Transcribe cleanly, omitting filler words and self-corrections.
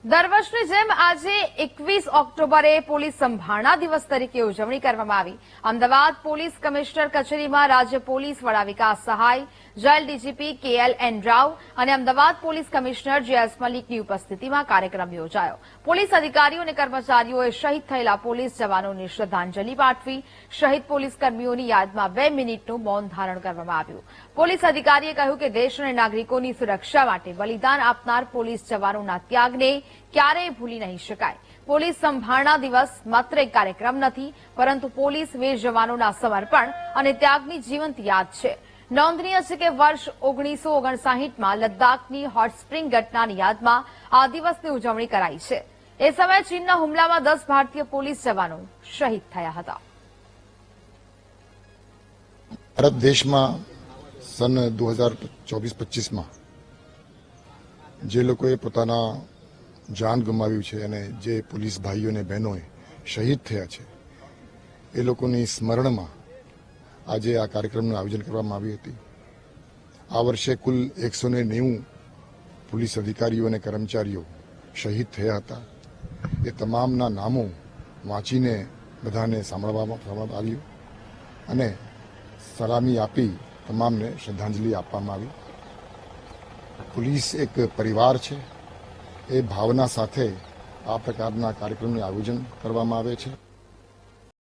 દર વર્ષની જેમ આજે 21 ઓક્ટોબરે પોલીસ સંભાળના દિવસ તરીકે ઉજવણી કરવામાં આવી। અમદાવાદ પોલીસ કમિશનર કચેરીમાં રાજ્ય પોલીસ વડા વિકાસ સહાય, જેલ ડીજીપી KLN રાવ અને અમદાવાદ પોલીસ કમિશનર JS મલિકની ઉપસ્થિતિમાં કાર્યક્રમ યોજાયો। પોલીસ અધિકારીઓ અને કર્મચારીઓએ શહીદ થયેલા પોલીસ જવાનોને શ્રદ્ધાંજલિ પાઠવી। શહીદ પોલીસ કર્મીઓની યાદમાં 2 મિનિટનું મૌન ધારણ કરવામાં આવ્યું। પોલીસ અધિકારીએ કહ્યું કે દેશ અને નાગરિકોની સુરક્ષા માટે બલિદાન આપનાર પોલીસ જવાનોના ત્યાગને ક્યારેય ભૂલી નહીં શકાય। પોલીસ સંભાળના દિવસ માત્ર એક કાર્યક્રમ નથી, પરંતુ પોલીસ વીર જવાનોના સમર્પણ અને ત્યાગની જીવંત યાદ છે। નોંધનીય છે કે વર્ષ 1959માં લદ્દાખની હોટ સ્પ્રિંગ ઘટનાની યાદમાં આ દિવસની ઉજવણી કરાઈ છે। એ સમયે ચીનના હુમલામાં 10 ભારતીય પોલીસ જવાનો શહીદ થયા હતા। ભારત દેશમાં સન 2024-25માં જે લોકોએ પોતાના જાન ગુમાવ્યું છે અને જે પોલીસ ભાઈઓ અને બહેનોએ શહીદ થયા છે એ લોકોની સ્મરણમાં આજે આ કાર્યક્રમનું આયોજન કરવામાં આવ્યું હતું। આ વર્ષે કુલ 190 પોલીસ અધિકારીઓ અને કર્મચારીઓ શહીદ થયા હતા। એ તમામના નામો વાંચીને બધાને સાંભળવામાં આવ્યું અને સલામી આપી તમામને શ્રદ્ધાંજલિ આપવામાં આવી। પોલીસ એક પરિવાર છે, એ ભાવના સાથે આ પ્રકારના કાર્યક્રમનું આયોજન કરવામાં આવે છે।